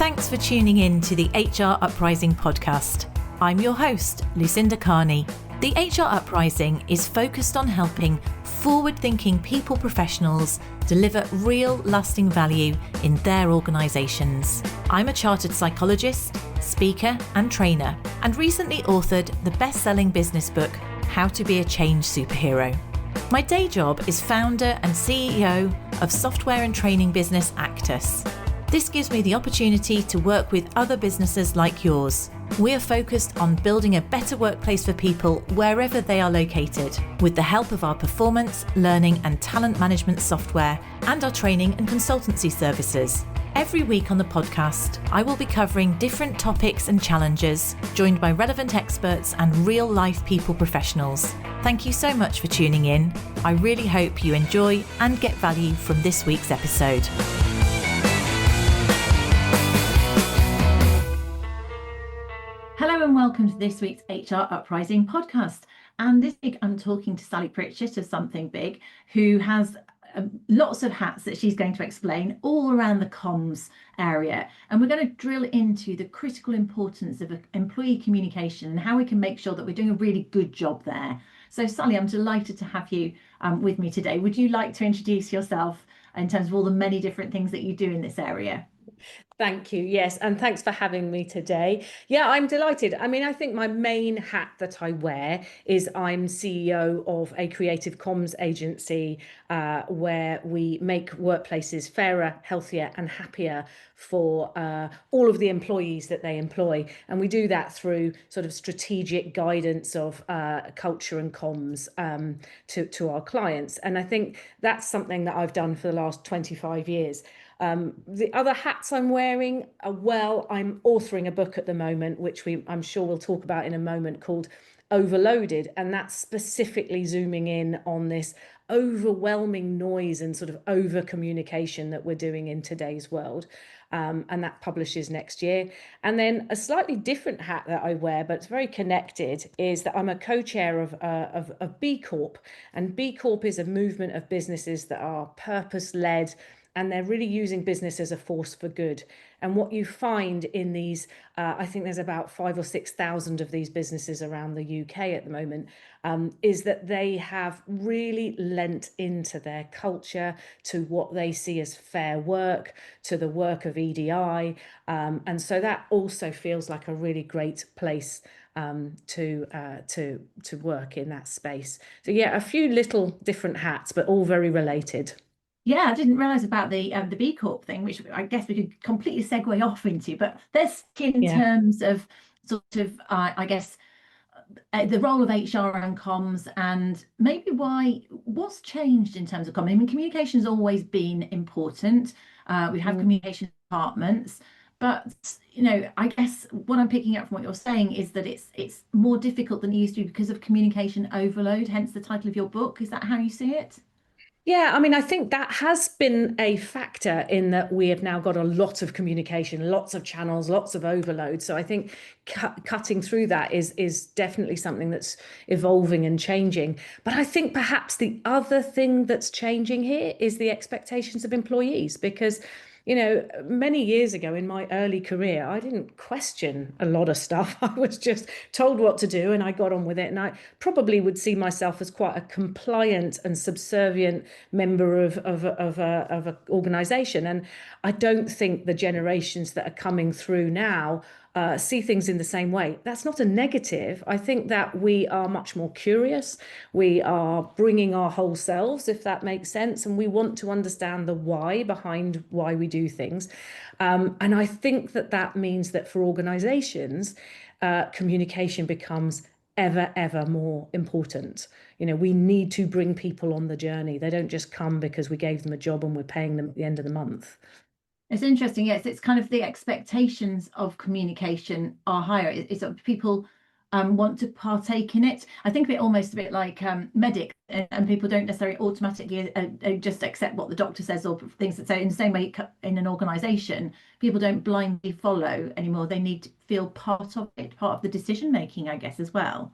Thanks for tuning in to the HR Uprising podcast. I'm your host, Lucinda. The HR Uprising is focused on helping forward-thinking people professionals deliver real lasting value in their organisations. I'm a chartered psychologist, speaker and trainer, and recently authored the best-selling business book, How to Be a Change Superhero. My day job is founder and CEO of software and training business Actus. This gives me the opportunity to work with other businesses like yours. We are focused on building a better workplace for people wherever they are located, with the help of our performance, learning and talent management software and our training and consultancy services. Every week on the podcast, I will be covering different topics and challenges, joined by relevant experts and real-life people professionals. Thank you so much for tuning in. I really hope you enjoy and get value from this week's episode. Hello and welcome to this week's HR Uprising podcast. And this week I'm talking to Sally Pritchett of Something Big, who has lots of hats that she's going to explain all around the comms area. And we're going to drill into the critical importance of employee communication and how we can make sure that we're doing a really good job there. So Sally, I'm delighted to have you with me today. Would you like to introduce yourself in terms of all the many different things that you do in this area? Thank you. Yes. And thanks for having me today. Yeah, I'm delighted. I mean, I think my main hat that I wear is I'm CEO of a creative comms agency where we make workplaces fairer, healthier and happier for all of the employees that they employ. And we do that through sort of strategic guidance of culture and comms to our clients. And I think that's something that I've done for the last 25 years. The other hats I'm wearing, I'm authoring a book at the moment, which I'm sure we'll talk about in a moment, called Overloaded. And that's specifically zooming in on this overwhelming noise and sort of over communication that we're doing in today's world. And that publishes next year. And then a slightly different hat that I wear, but it's very connected, is that I'm a co-chair of B Corp. And B Corp is a movement of businesses that are purpose-led, and they're really using business as a force for good. And what you find in these, I think there's about 5,000 or 6,000 of these businesses around the UK at the moment, is that they have really lent into their culture, to what they see as fair work, to the work of EDI. And so that also feels like a really great place to work in that space. So yeah, a few little different hats, but all very related. Yeah, I didn't realise about the B Corp thing, which I guess we could completely segue off into. But there's in terms of sort of, I guess, the role of HR and comms, and maybe what's changed in terms of comms. I mean, communication has always been important. We have communication departments, but I guess what I'm picking up from what you're saying is that it's more difficult than it used to be because of communication overload. Hence the title of your book. Is that how you see it? Yeah, I mean, I think that has been a factor in that we have now got a lot of communication, lots of channels, lots of overload. So I think cutting through that is definitely something that's evolving and changing. But I think perhaps the other thing that's changing here is the expectations of employees, because many years ago in my early career, I didn't question a lot of stuff. I was just told what to do and I got on with it. And I probably would see myself as quite a compliant and subservient member of an organization. And I don't think the generations that are coming through now see things in the same way. That's not a negative. I think that we are much more curious. We are bringing our whole selves, if that makes sense. And we want to understand the why behind why we do things. And I think that means that for organizations, communication becomes ever more important. We need to bring people on the journey. They don't just come because we gave them a job and we're paying them at the end of the month. It's interesting. Yes, it's kind of the expectations of communication are higher. It's people want to partake in it. I think of it almost a bit like medics, and people don't necessarily automatically just accept what the doctor says or things that say. In the same way, in an organisation, people don't blindly follow anymore. They need to feel part of it, part of the decision making, I guess, as well.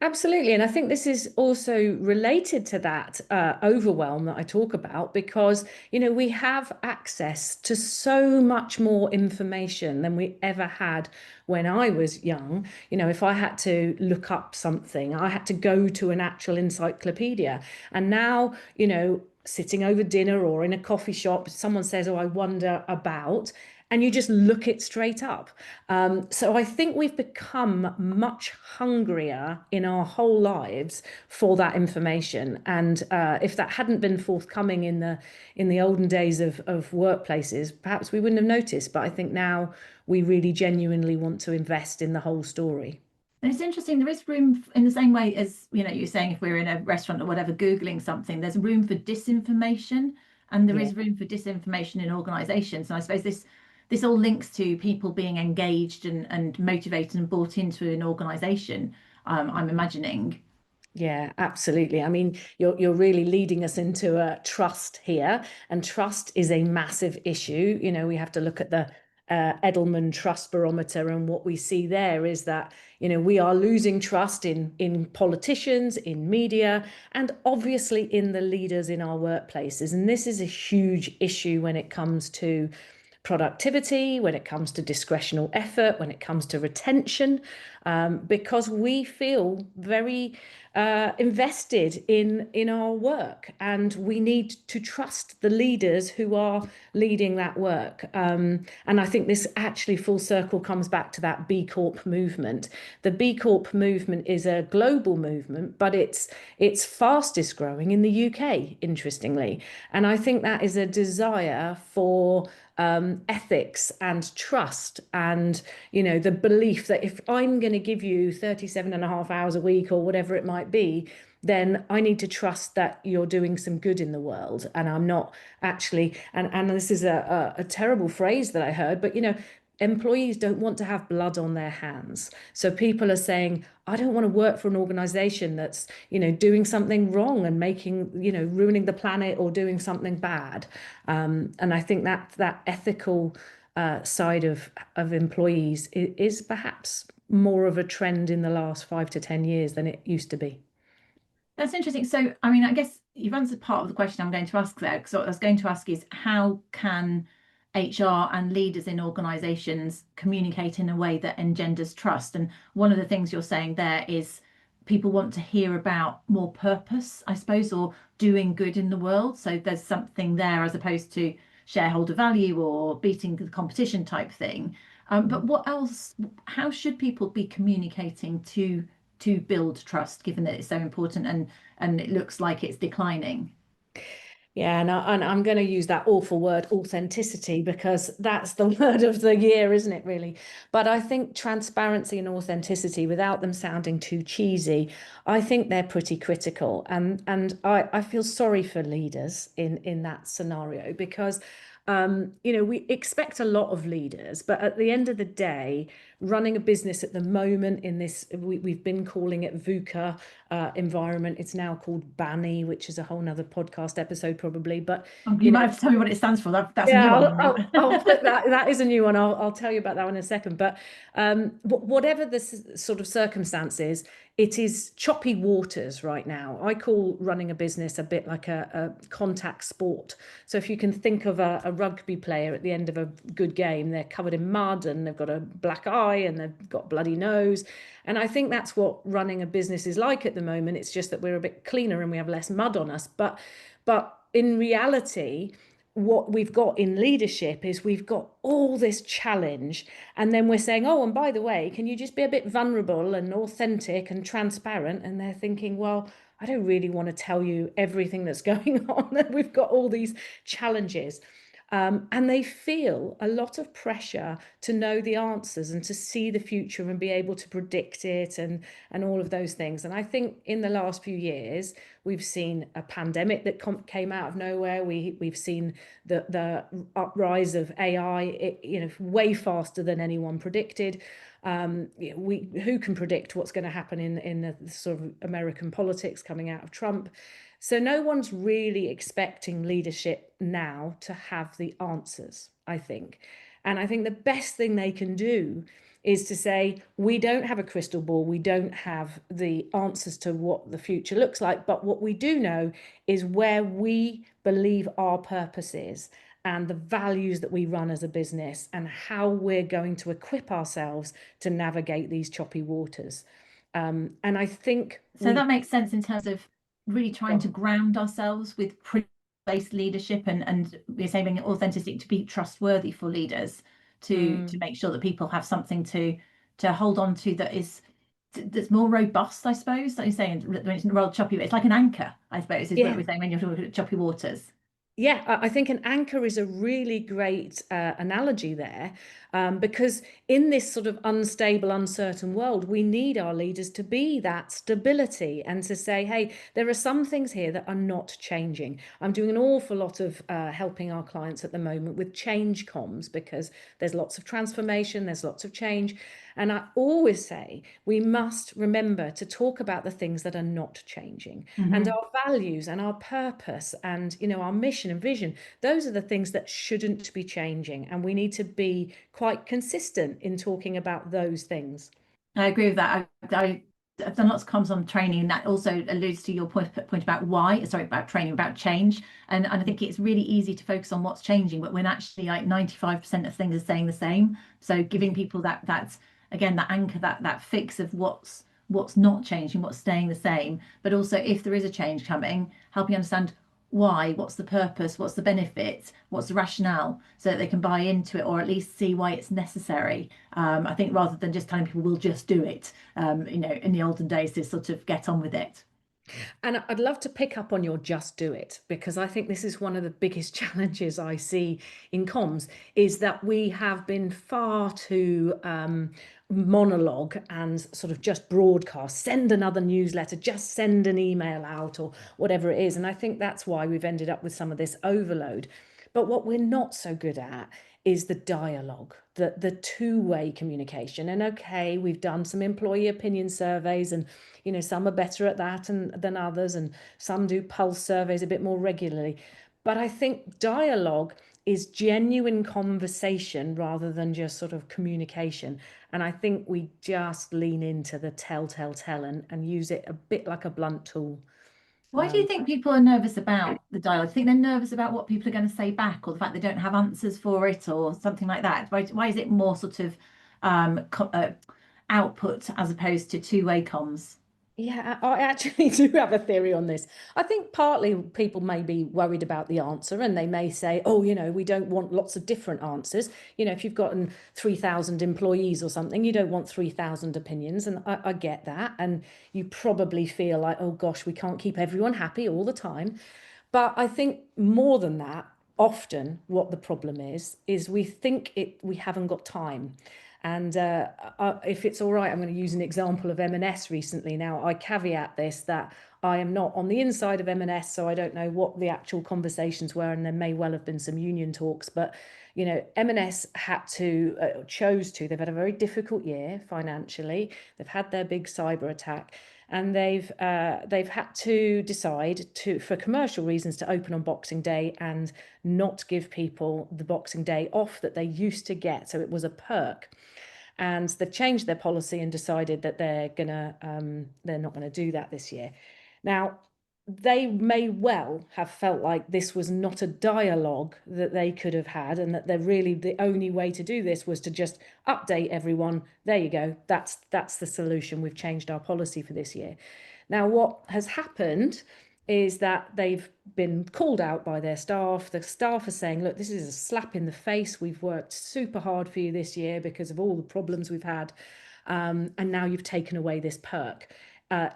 Absolutely. And I think this is also related to that overwhelm that I talk about because, we have access to so much more information than we ever had when I was young. If I had to look up something, I had to go to an actual encyclopedia. And now, sitting over dinner or in a coffee shop, someone says, "Oh, I wonder about," and you just look it straight up. So I think we've become much hungrier in our whole lives for that information. And if that hadn't been forthcoming in the olden days of workplaces, perhaps we wouldn't have noticed. But I think now we really genuinely want to invest in the whole story. And it's interesting, there is room in the same way as, you're saying if we're in a restaurant or whatever, Googling something, there's room for disinformation and there Yeah. is room for disinformation in organizations. And I suppose this all links to people being engaged and motivated and bought into an organization, I'm imagining. Yeah, absolutely. I mean, you're really leading us into a trust here, and trust is a massive issue. We have to look at the Edelman Trust Barometer, and what we see there is that we are losing trust in politicians, in media, and obviously in the leaders in our workplaces. And this is a huge issue when it comes to productivity, when it comes to discretional effort, when it comes to retention, because we feel very invested in our work, and we need to trust the leaders who are leading that work. And I think this actually full circle comes back to that B Corp movement. The B Corp movement is a global movement, but it's fastest growing in the UK, interestingly. And I think that is a desire for ethics and trust, and the belief that if I'm going to give you 37 and a half hours a week or whatever it might be, then I need to trust that you're doing some good in the world. And I'm not actually, and this is a terrible phrase that I heard, but employees don't want to have blood on their hands. So people are saying, I don't want to work for an organization that's, doing something wrong and making, ruining the planet or doing something bad. And I think that ethical side of employees is perhaps more of a trend in the last 5 to 10 years than it used to be. That's interesting. So, I mean, I guess you've answered part of the question I'm going to ask there. Because what I was going to ask is how can HR and leaders in organizations communicate in a way that engenders trust? And one of the things you're saying there is people want to hear about more purpose, I suppose, or doing good in the world. So there's something there as opposed to shareholder value or beating the competition type thing. But what else? How should people be communicating to build trust, given that it's so important and it looks like it's declining? Yeah, and I'm going to use that awful word, authenticity, because that's the word of the year, isn't it, really? But I think transparency and authenticity, without them sounding too cheesy, I think they're pretty critical. And I feel sorry for leaders in that scenario because we expect a lot of leaders, but at the end of the day, running a business at the moment in this, we've been calling it VUCA environment. It's now called BANI, which is a whole nother podcast episode probably. But You might have to tell me what it stands for. That's a yeah, new one. I'll put that. That is a new one. I'll tell you about that one in a second. But whatever the sort of circumstances, it is choppy waters right now. I call running a business a bit like a contact sport. So if you can think of a rugby player at the end of a good game, they're covered in mud and they've got a black eye and they've got bloody nose. And I think that's what running a business is like at the moment. It's just that we're a bit cleaner and we have less mud on us. But in reality, what we've got in leadership is we've got all this challenge, and then we're saying, oh, and by the way, can you just be a bit vulnerable and authentic and transparent? And they're thinking, well, I don't really want to tell you everything that's going on. We've got all these challenges. And they feel a lot of pressure to know the answers and to see the future and be able to predict it and all of those things. And I think in the last few years, we've seen a pandemic that came out of nowhere. We've seen the uprise of AI, way faster than anyone predicted. Who can predict what's going to happen in the sort of American politics coming out of Trump? So no one's really expecting leadership now to have the answers, I think. And I think the best thing they can do is to say, we don't have a crystal ball, we don't have the answers to what the future looks like, but what we do know is where we believe our purpose is and the values that we run as a business and how we're going to equip ourselves to navigate these choppy waters. And I think so that makes sense in terms of really trying to ground ourselves with based leadership and we're saying authenticity to be trustworthy for leaders to make sure that people have something to hold on to that's more robust, I suppose. Like you're saying, when it's rolled choppy, it's like an anchor, I suppose, is what we're saying when you're talking about choppy waters. Yeah, I think an anchor is a really great analogy there, because in this sort of unstable, uncertain world, we need our leaders to be that stability and to say, hey, there are some things here that are not changing. I'm doing an awful lot of helping our clients at the moment with change comms because there's lots of transformation, there's lots of change. And I always say we must remember to talk about the things that are not changing and our values and our purpose and, our mission and vision. Those are the things that shouldn't be changing. And we need to be quite consistent in talking about those things. I agree with that. I've done lots of comms on training, and that also alludes to your point about about training, about change. And I think it's really easy to focus on what's changing, but when actually like 95% of things are staying the same. So giving people that again, that anchor, that fix of what's not changing, what's staying the same, but also if there is a change coming, helping understand why, what's the purpose, what's the benefit, what's the rationale, so that they can buy into it or at least see why it's necessary. I think rather than just telling people we'll just do it, in the olden days to sort of get on with it. And I'd love to pick up on your just do it, because I think this is one of the biggest challenges I see in comms, is that we have been far too monologue and sort of just broadcast, send another newsletter, just send an email out or whatever it is. And I think that's why we've ended up with some of this overload. But what we're not so good at is the dialogue, the two-way communication. And okay, we've done some employee opinion surveys and some are better at that than others, and some do pulse surveys a bit more regularly. But I think dialogue is genuine conversation rather than just sort of communication. And I think we just lean into the tell and use it a bit like a blunt tool. Why do you think people are nervous about the dialogue? I think they're nervous about what people are going to say back, or the fact they don't have answers for it, or something like that. Why is it more sort of output as opposed to two-way comms? Yeah, I actually do have a theory on this. I think partly people may be worried about the answer and they may say, oh, we don't want lots of different answers. If you've gotten 3,000 employees or something, you don't want 3,000 opinions. And I get that. And you probably feel like, oh, gosh, we can't keep everyone happy all the time. But I think more than that, often what the problem is we think we haven't got time. And if it's all right, I'm going to use an example of M&S recently. Now, I caveat this that I am not on the inside of M&S, so I don't know what the actual conversations were, and there may well have been some union talks. But M&S chose to. They've had a very difficult year financially. They've had their big cyber attack, and they've had to decide for commercial reasons to open on Boxing Day and not give people the Boxing Day off that they used to get. So it was a perk. And they've changed their policy and decided that they're not going to do that this year. Now, they may well have felt like this was not a dialogue that they could have had, and that they're really the only way to do this was to just update everyone. There you go. That's the solution. We've changed our policy for this year. Now, what has happened is that they've been called out by their staff. The staff are saying, look, this is a slap in the face. We've worked super hard for you this year because of all the problems we've had. And now you've taken away this perk.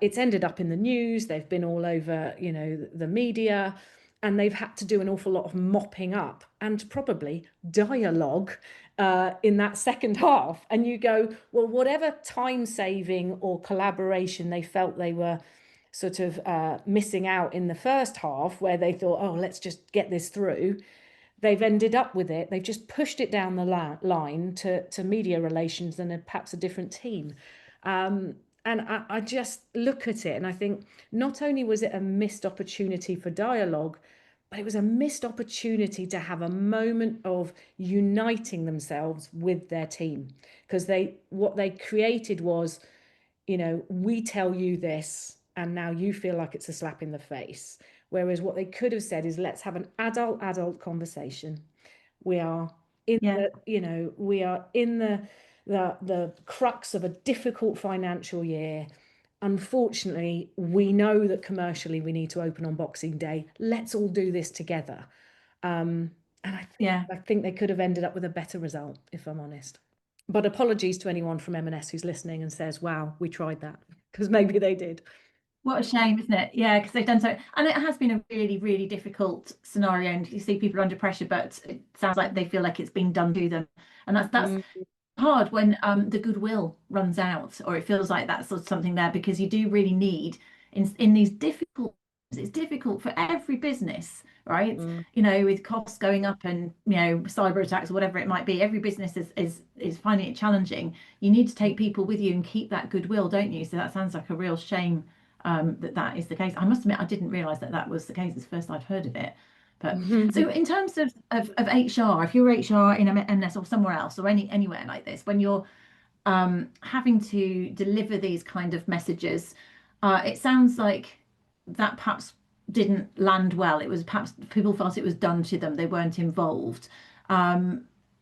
It's ended up in the news. They've been all over, the media, and they've had to do an awful lot of mopping up and probably dialogue in that second half. And you go, well, whatever time saving or collaboration they felt they were sort of missing out in the first half, where they thought, oh, let's just get this through, they've ended up with it. They've just pushed it down the line to media relations and perhaps a different team. And I just look at it and I think not only was it a missed opportunity for dialogue, but it was a missed opportunity to have a moment of uniting themselves with their team, because what they created was, we tell you this and now you feel like it's a slap in the face. Whereas what they could have said is, let's have an adult conversation. We are in we are in the crux of a difficult financial year. Unfortunately, we know that commercially we need to open on Boxing Day. Let's all do this together. And I think they could have ended up with a better result, if I'm honest. But apologies to anyone from M&S who's listening and says, wow, we tried that, because maybe they did. What a shame, isn't it? Yeah, because they've done so. And it has been a really, really difficult scenario. And you see people under pressure, but it sounds like they feel like it's been done to them. And that's hard when the goodwill runs out, or it feels like that's sort of something there, because you do really need in these difficult, it's difficult for every business, right? With costs going up and cyber attacks or whatever it might be, every business is finding it challenging. You need to take people with you and keep that goodwill, don't you? So that sounds like a real shame that is the case. I must admit, I didn't realize that was the case. It's the first I've heard of it. But so in terms of HR, if you're HR in M&S or somewhere else or anywhere like this, when you're having to deliver these kind of messages, it sounds like that perhaps didn't land well. It was perhaps people felt it was done to them. They weren't involved.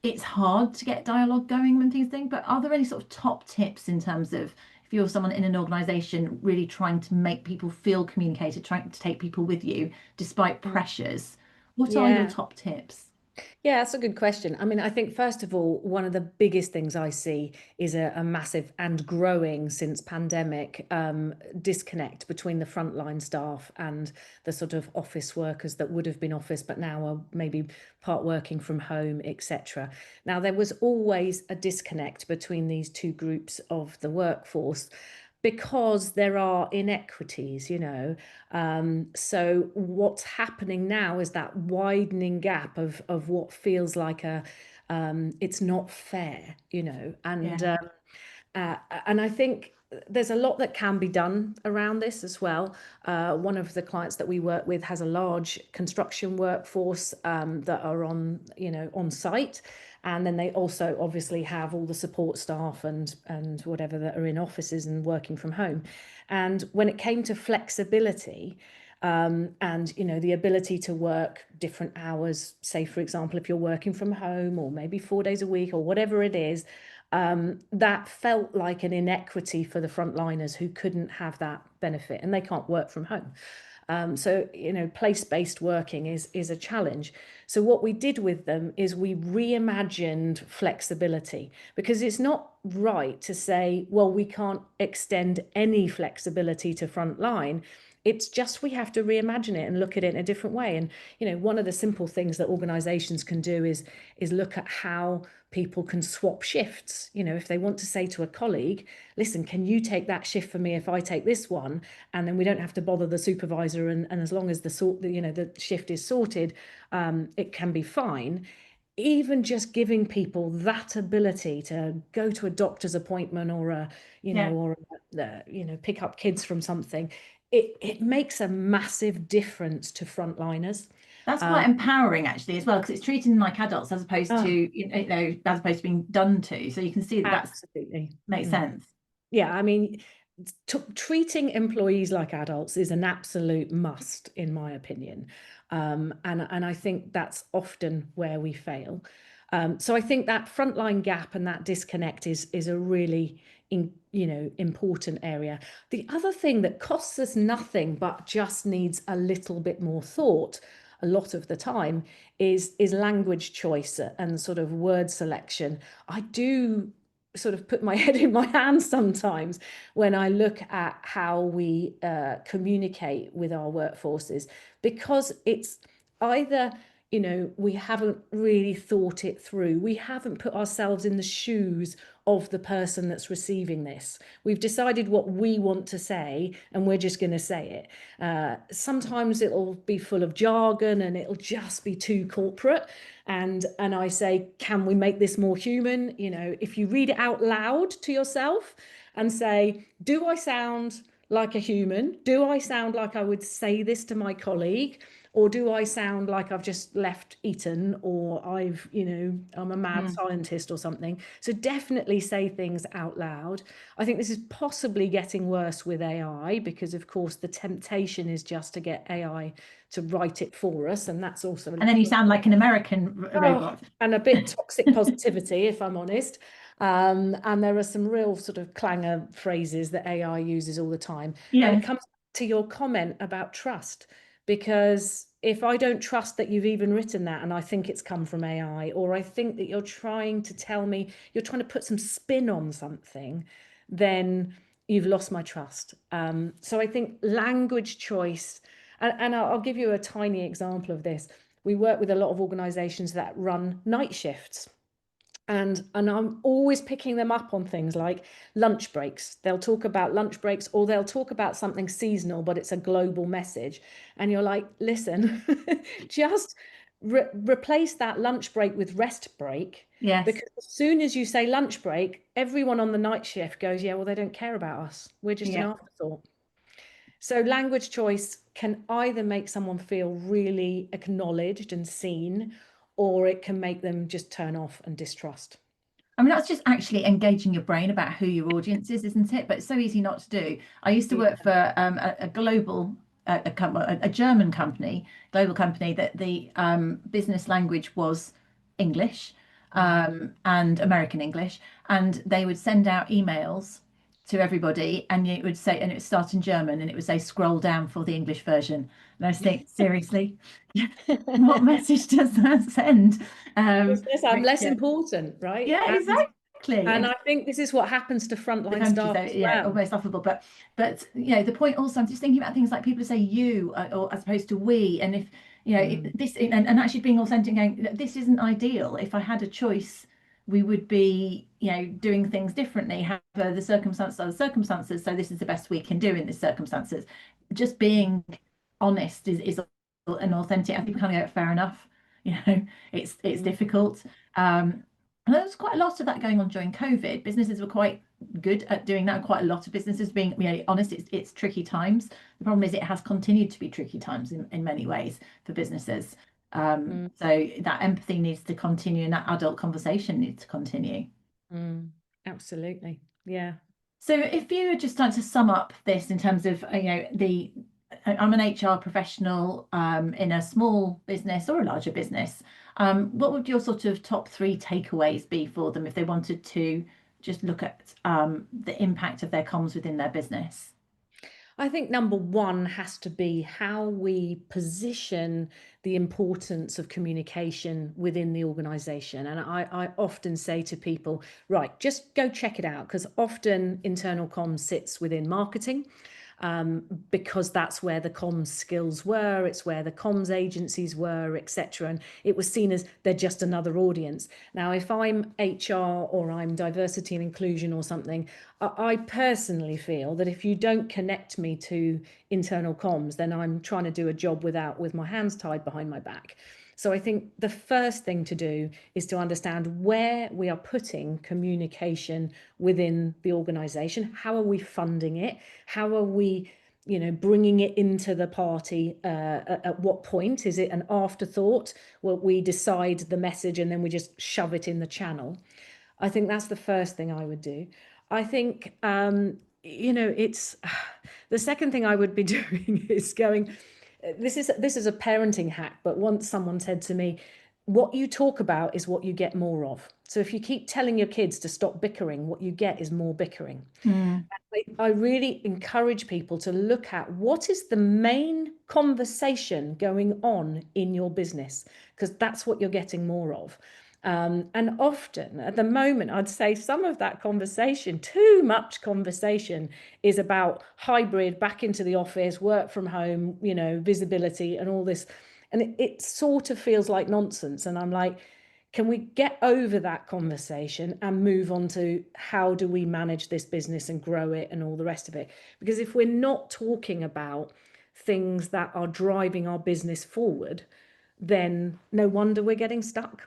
It's hard to get dialogue going when things but are there any sort of top tips in terms of, if you're someone in an organization really trying to make people feel communicated, trying to take people with you despite pressures, what are your top tips? Yeah, that's a good question. I mean, I think first of all, one of the biggest things I see is a massive and growing since pandemic disconnect between the frontline staff and the sort of office workers that would have been office but now are maybe part working from home, etc. Now, there was always a disconnect between these two groups of the workforce, because there are inequities, so what's happening now is that widening gap of what feels like it's not fair, and I think there's a lot that can be done around this as well. One of the clients that we work with has a large construction workforce that are on site. And then they also obviously have all the support staff and whatever that are in offices and working from home. And when it came to flexibility, and the ability to work different hours, say for example, if you're working from home or maybe 4 days a week or whatever it is, that felt like an inequity for the frontliners who couldn't have that benefit, and they can't work from home. So place-based working is a challenge. So what we did with them is we reimagined flexibility, because it's not right to say, well, we can't extend any flexibility to frontline. It's just, we have to reimagine it and look at it in a different way. And one of the simple things that organizations can do is look at how people can swap shifts. If they want to say to a colleague, listen, can you take that shift for me if I take this one? And then we don't have to bother the supervisor, and as long as the shift is sorted, it can be fine. Even just giving people that ability to go to a doctor's appointment or pick up kids from something, it makes a massive difference to frontliners. That's quite empowering actually as well, because it's treating them like adults as opposed to as opposed to being done to. So you can see that absolutely makes sense. Yeah, I mean, treating employees like adults is an absolute must, in my opinion, and I think that's often where we fail. So I think that frontline gap and that disconnect is a really important area. The other thing that costs us nothing but just needs a little bit more thought a lot of the time is language choice and sort of word selection. I do sort of put my head in my hands sometimes when I look at how we communicate with our workforces, because it's either we haven't really thought it through. We haven't put ourselves in the shoes of the person that's receiving this. We've decided what we want to say and we're just going to say it. Sometimes it'll be full of jargon and it'll just be too corporate. And I say, can we make this more human? If you read it out loud to yourself and say, do I sound like a human? Do I sound like I would say this to my colleague? Or do I sound like I've just left Eton, or I'm a mad scientist or something? So definitely say things out loud. I think this is possibly getting worse with AI, because of course the temptation is just to get AI to write it for us, and that's also and then you sound like an American robot. And a bit toxic positivity, if I'm honest. And there are some real sort of clanger phrases that AI uses all the time. And it comes to your comment about trust, because if I don't trust that you've even written that, and I think it's come from AI, or I think that you're trying to tell me, you're trying to put some spin on something, then you've lost my trust. So I think language choice, and I'll give you a tiny example of this. We work with a lot of organizations that run night shifts. And I'm always picking them up on things like lunch breaks. They'll talk about lunch breaks, or they'll talk about something seasonal, but it's a global message. And you're like, listen, just replace that lunch break with rest break. Yes. Because as soon as you say lunch break, everyone on the night shift goes, yeah, well, they don't care about us. We're just an afterthought. So language choice can either make someone feel really acknowledged and seen, or it can make them just turn off and distrust. I mean, that's just actually engaging your brain about who your audience is, isn't it? But it's so easy not to do. I used to work for a global, a German company, global company, that the business language was English and American English, and they would send out emails to everybody, and it would say, and it would start in German, and it would say scroll down for the English version. And I was thinking, seriously, what message does that send? I'm less important, right? Yeah, exactly. And I think this is what happens to frontline staff as well. Almost laughable. But the point also, I'm just thinking about things like people say you, or as opposed to we, and if this, and actually being authentic, going, this isn't ideal. If I had a choice, we would be doing things differently. However, the circumstances are the circumstances, so this is the best we can do in these circumstances. Just being honest is and authentic. I think we kind of go, fair enough. It's difficult. And there was quite a lot of that going on during COVID. Businesses were quite good at doing that. Quite a lot of businesses being honest. It's tricky times. The problem is it has continued to be tricky times in many ways for businesses. So that empathy needs to continue, and that adult conversation needs to continue. Absolutely. Yeah. So if you just like to sum up this in terms of, I'm an HR professional in a small business or a larger business. What would your sort of top 3 takeaways be for them if they wanted to just look at the impact of their comms within their business? I think number 1 has to be how we position the importance of communication within the organization. And I often say to people, right, just go check it out, because often internal comms sits within marketing. Because that's where the comms skills were, it's where the comms agencies were, etc. And it was seen as they're just another audience. Now, if I'm HR or I'm diversity and inclusion or something, I personally feel that if you don't connect me to internal comms, then I'm trying to do a job with my hands tied behind my back. So I think the first thing to do is to understand where we are putting communication within the organization. How are we funding it? How are we, bringing it into the party? At what point? Is it an afterthought? Well, we decide the message and then we just shove it in the channel. I think that's the first thing I would do. I think, it's the second thing I would be doing is going, this is a parenting hack, but once someone said to me, what you talk about is what you get more of. So if you keep telling your kids to stop bickering, what you get is more bickering. I really encourage people to look at what is the main conversation going on in your business, because that's what you're getting more of. And often at the moment, I'd say some of that conversation, too much conversation, is about hybrid, back into the office, work from home, visibility and all this. And it sort of feels like nonsense. And I'm like, can we get over that conversation and move on to how do we manage this business and grow it and all the rest of it? Because if we're not talking about things that are driving our business forward, then no wonder we're getting stuck.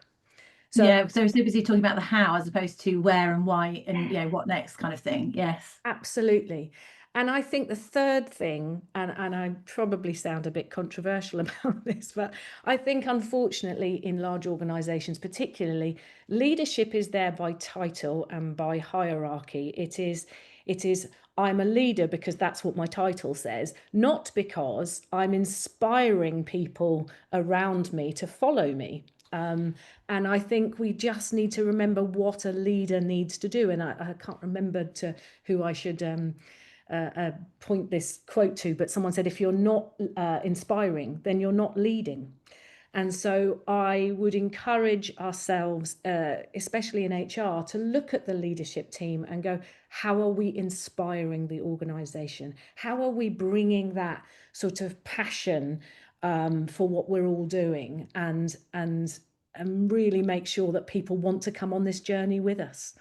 So we're so busy talking about the how as opposed to where and why and what next kind of thing. Yes, absolutely. And I think the third thing, and I probably sound a bit controversial about this, but I think unfortunately in large organizations particularly, leadership is there by title and by hierarchy. It is I'm a leader because that's what my title says, not because I'm inspiring people around me to follow me. And I think we just need to remember what a leader needs to do. And I can't remember who I should point this quote to, but someone said, if you're not inspiring, then you're not leading. And so I would encourage ourselves, especially in HR, to look at the leadership team and go, how are we inspiring the organization? How are we bringing that sort of passion for what we're all doing, and really make sure that people want to come on this journey with us?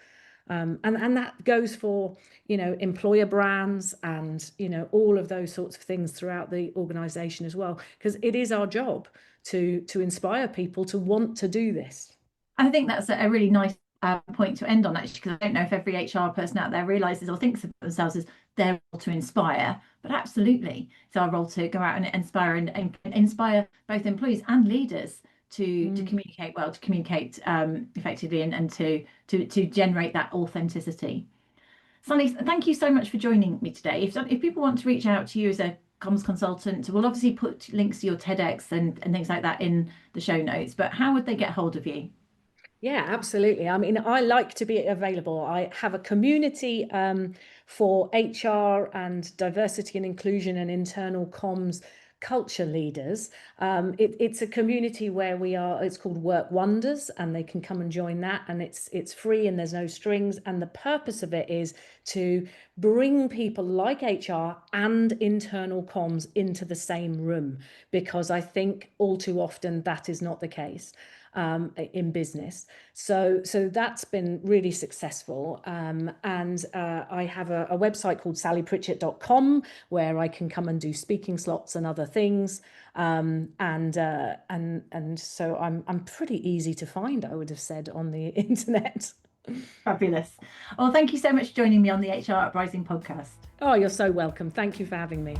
And that goes for, employer brands and, all of those sorts of things throughout the organization as well, because it is our job to inspire people to want to do this. I think that's a really nice point to end on, actually, because I don't know if every HR person out there realizes or thinks of themselves as their role to inspire, but absolutely it's our role to go out and inspire and inspire both employees and leaders to communicate well, to communicate effectively, and to generate that authenticity. Sally, thank you so much for joining me today. If people want to reach out to you as a comms consultant, we'll obviously put links to your TEDx and things like that in the show notes, but how would they get hold of you? Yeah, absolutely. I mean, I like to be available. I have a community for HR and diversity and inclusion and internal comms culture leaders. It's a community where it's called Work Wonders, and they can come and join that, and it's free and there's no strings. And the purpose of it is to bring people like HR and internal comms into the same room, because I think all too often that is not the case in business. So that's been really successful. And I have a website called sallypritchett.com where I can come and do speaking slots and other things. And so I'm pretty easy to find, I would have said, on the internet. Fabulous. Well, thank you so much for joining me on the HR Uprising podcast. Oh, you're so welcome. Thank you for having me.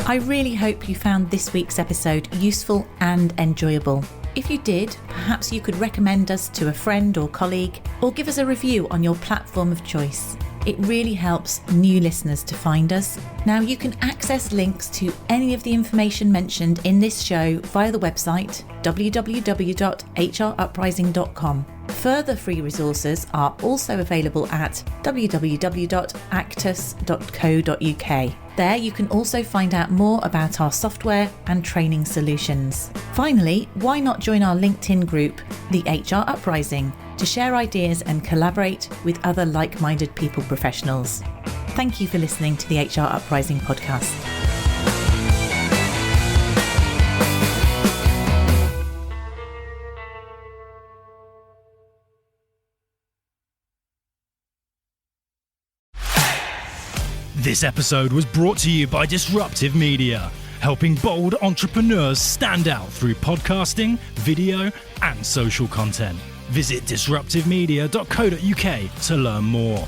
I really hope you found this week's episode useful and enjoyable. If you did, perhaps you could recommend us to a friend or colleague, or give us a review on your platform of choice. It really helps new listeners to find us. Now, you can access links to any of the information mentioned in this show via the website www.hruprising.com. Further free resources are also available at www.actus.co.uk. There you can also find out more about our software and training solutions. Finally, why not join our LinkedIn group, the HR Uprising, to share ideas and collaborate with other like-minded people professionals. Thank you for listening to the HR Uprising podcast. This episode was brought to you by Disruptive Media, helping bold entrepreneurs stand out through podcasting, video, and social content. Visit disruptivemedia.co.uk to learn more.